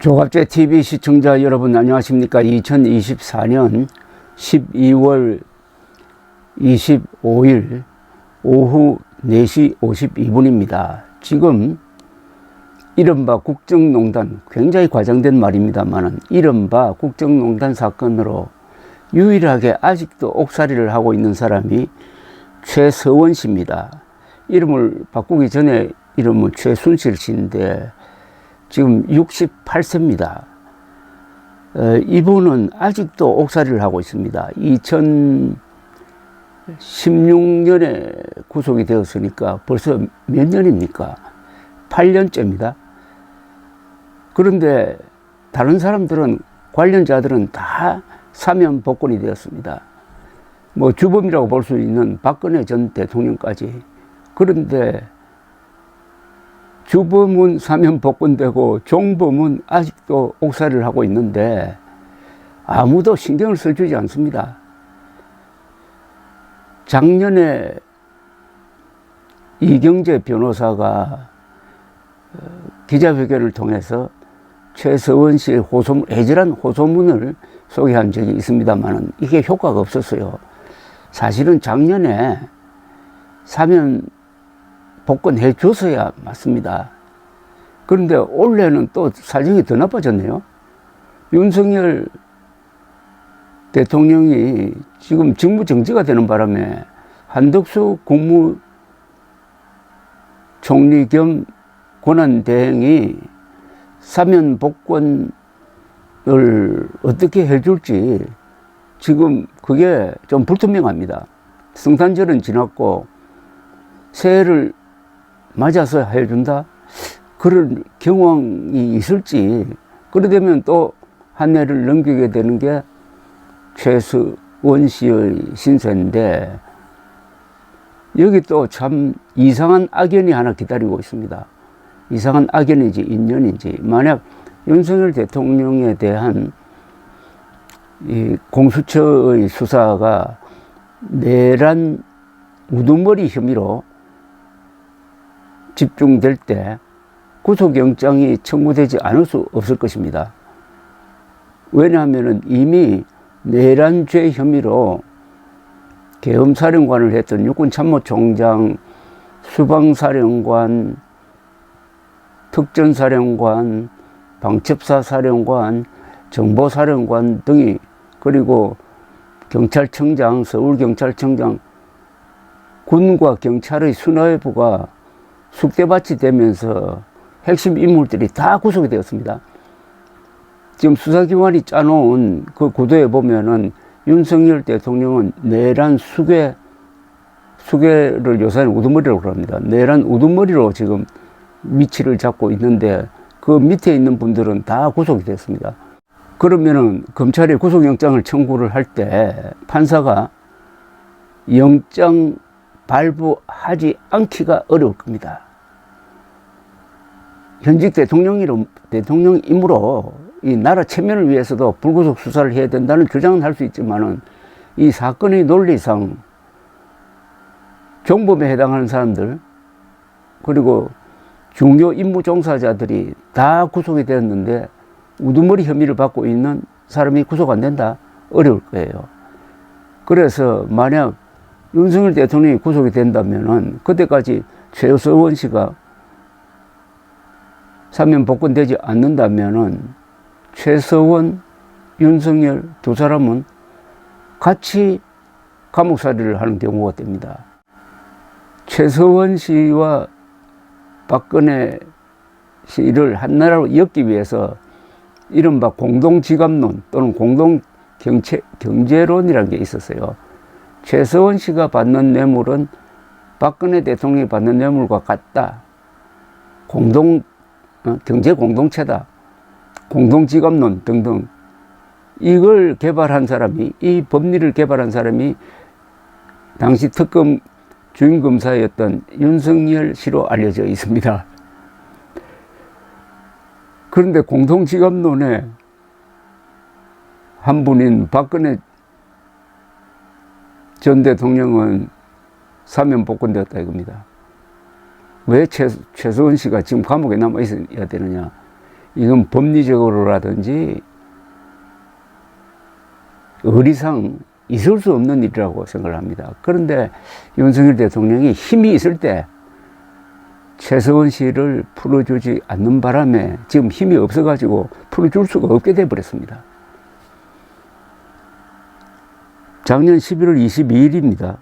조갑제 TV 시청자 여러분 안녕하십니까. 2024년 12월 25일 오후 4시 52분입니다. 지금 이른바 국정농단, 굉장히 과장된 말입니다만 이른바 국정농단 사건으로 유일하게 아직도 옥살이를 하고 있는 사람이 최서원 씨입니다. 이름을 바꾸기 전에 이름은 최순실 씨인데 지금 68세입니다. 이분은 아직도 옥살이를 하고 있습니다. 2016년에 구속이 되었으니까 벌써 몇 년입니까? 8년째입니다. 그런데 다른 사람들은, 관련자들은 다 사면 복권이 되었습니다. 뭐 주범이라고 볼 수 있는 박근혜 전 대통령까지. 그런데 주범은 사면 복권되고 종범은 아직도 옥살이를 하고 있는데 아무도 신경을 써주지 않습니다. 작년에 이경재 변호사가 기자회견을 통해서 최서원 씨의 애절한 호소문을 소개한 적이 있습니다만 이게 효과가 없었어요. 사실은 작년에 사면 복권해 줬어야 맞습니다. 그런데 올해는 또 사정이 더 나빠졌네요. 윤석열 대통령이 지금 직무정지가 되는 바람에 한덕수 국무총리 겸 권한대행이 사면 복권을 어떻게 해줄지 지금 그게 좀 불투명합니다. 성탄절은 지났고 새해를 맞아서 해준다? 그런 경황이 있을지. 그러되면 또 한 해를 넘기게 되는 게 최서원 씨의 신세인데 여기 또 참 이상한 악연이 하나 기다리고 있습니다. 이상한 악연인지 인연인지. 만약 윤석열 대통령에 대한 이 공수처의 수사가 내란 우두머리 혐의로 집중될 때 구속영장이 청구되지 않을 수 없을 것입니다. 왜냐하면 이미 내란죄 혐의로 계엄사령관을 했던 육군참모총장, 수방사령관, 특전사령관, 방첩사사령관, 정보사령관 등이, 그리고 경찰청장, 서울경찰청장, 군과 경찰의 수뇌부가 숙대밭이 되면서 핵심 인물들이 다 구속이 되었습니다. 지금 수사기관이 짜놓은 그 구도에 보면은 윤석열 대통령은 내란 수괴를 요새는 우두머리라고 합니다. 내란 우두머리로 지금 위치를 잡고 있는데 그 밑에 있는 분들은 다 구속이 됐습니다. 그러면은 검찰이 구속영장을 청구를 할 때 판사가 영장 발부하지 않기가 어려울 겁니다. 현직 대통령이므로 이 나라 체면을 위해서도 불구속 수사를 해야 된다는 주장은 할 수 있지만은 이 사건의 논리상 종범에 해당하는 사람들 그리고 중요 임무 종사자들이 다 구속이 되었는데 우두머리 혐의를 받고 있는 사람이 구속 안 된다? 어려울 거예요. 그래서 만약 윤석열 대통령이 구속이 된다면은 그때까지 최서원 씨가 사면 복권되지 않는다면은 최서원, 윤석열 두 사람은 같이 감옥살이를 하는 경우가 됩니다. 최서원 씨와 박근혜 씨를 한나라로 엮기 위해서 이른바 공동지갑론 또는 공동경제론이라는 게 있었어요. 최서원 씨가 받는 뇌물은 박근혜 대통령이 받는 뇌물과 같다. 경제 공동체다. 공동지갑론 등등. 이걸 개발한 사람이, 이 법리를 개발한 사람이 당시 특검 주임검사였던 윤석열 씨로 알려져 있습니다. 그런데 공동지갑론의 한 분인 박근혜 전 대통령은 사면 복권되었다 이겁니다. 왜 최서원 씨가 지금 감옥에 남아 있어야 되느냐. 이건 법리적으로라든지 의리상 있을 수 없는 일이라고 생각을 합니다. 그런데 윤석열 대통령이 힘이 있을 때 최서원 씨를 풀어주지 않는 바람에 지금 힘이 없어가지고 풀어줄 수가 없게 돼버렸습니다. 작년 11월 22일입니다.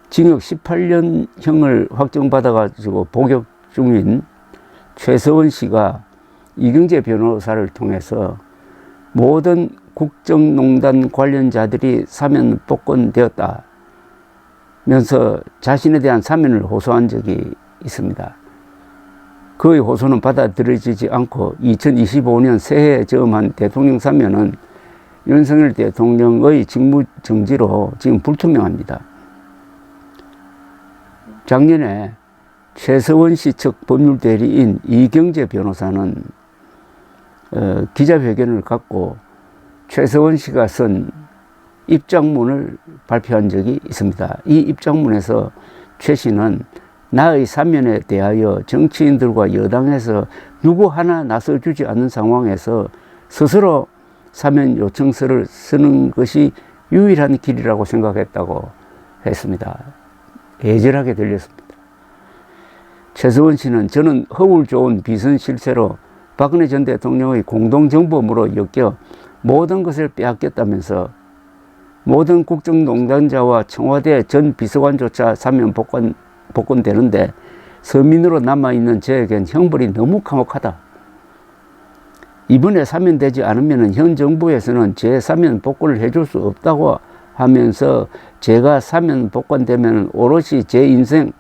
징역 18년형을 확정받아가지고 복역 중인 최서원 씨가 이경재 변호사를 통해서 모든 국정농단 관련자들이 사면 복권되었다면서 자신에 대한 사면을 호소한 적이 있습니다. 그의 호소는 받아들여지지 않고 2025년 새해에 저음한 대통령 사면은 윤석열 대통령의 직무 정지로 지금 불투명합니다. 작년에 최서원 씨 측 법률 대리인 이경재 변호사는 기자회견을 갖고 최서원 씨가 쓴 입장문을 발표한 적이 있습니다. 이 입장문에서 최 씨는 나의 사면에 대하여 정치인들과 여당에서 누구 하나 나서주지 않는 상황에서 스스로 사면 요청서를 쓰는 것이 유일한 길이라고 생각했다고 했습니다. 애절하게 들렸습니다. 최서원 씨는 저는 허울 좋은 비선 실세로 박근혜 전 대통령의 공동정범으로 엮여 모든 것을 빼앗겼다면서 모든 국정농단자와 청와대 전 비서관조차 사면 복권되는데 서민으로 남아있는 저에겐 형벌이 너무 감옥하다. 이번에 사면되지 않으면 현 정부에서는 제 사면 복권을 해줄 수 없다고 하면서 제가 사면 복권되면 오롯이 제 인생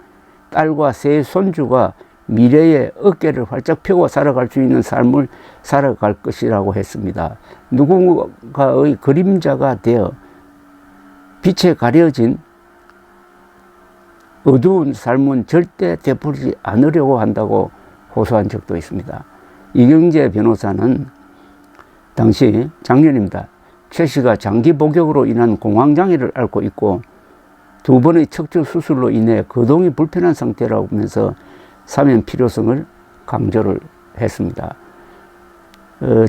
딸과 세 손주가 미래의 어깨를 활짝 펴고 살아갈 수 있는 삶을 살아갈 것이라고 했습니다. 누군가의 그림자가 되어 빛에 가려진 어두운 삶은 절대 되풀이지 않으려고 한다고 호소한 적도 있습니다. 이경재 변호사는 당시 작년입니다. 최 씨가 장기 복역으로 인한 공황장애를 앓고 있고 2번의 척추 수술로 인해 거동이 불편한 상태라고 하면서 사면 필요성을 강조를 했습니다.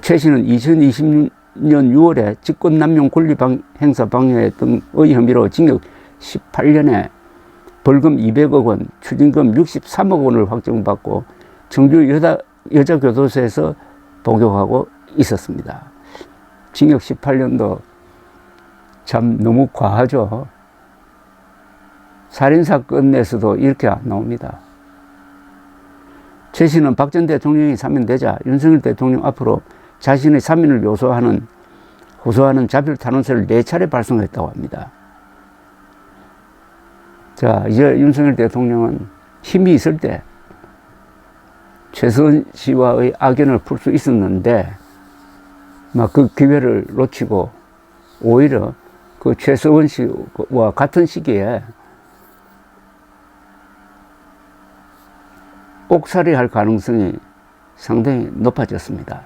최 씨는 2020년 6월에 직권남용 권리 행사 방해 등의 혐의로 징역 18년에 벌금 200억 원, 추징금 63억 원을 확정받고 청주 여자교도소에서 복역하고 있었습니다. 징역 18년도 참 너무 과하죠. 살인사건에서도 이렇게 안 나옵니다. 최 씨는 박 전 대통령이 사면되자 윤석열 대통령 앞으로 자신의 사면을 호소하는 자필 탄원서를 4차례 발송했다고 합니다. 자, 이제 윤석열 대통령은 힘이 있을 때 최서원 씨와의 악연을 풀 수 있었는데 막 그 기회를 놓치고 오히려 그 최서원 씨와 같은 시기에 옥살이할 가능성이 상당히 높아졌습니다.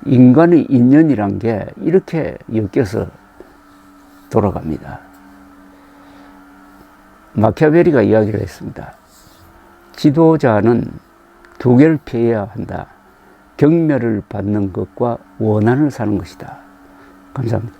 인간의 인연이란 게 이렇게 엮여서 돌아갑니다. 마키아벨리가 이야기를 했습니다. 지도자는 2개를 피해야 한다. 경멸을 받는 것과 원한을 사는 것이다. 감사합니다.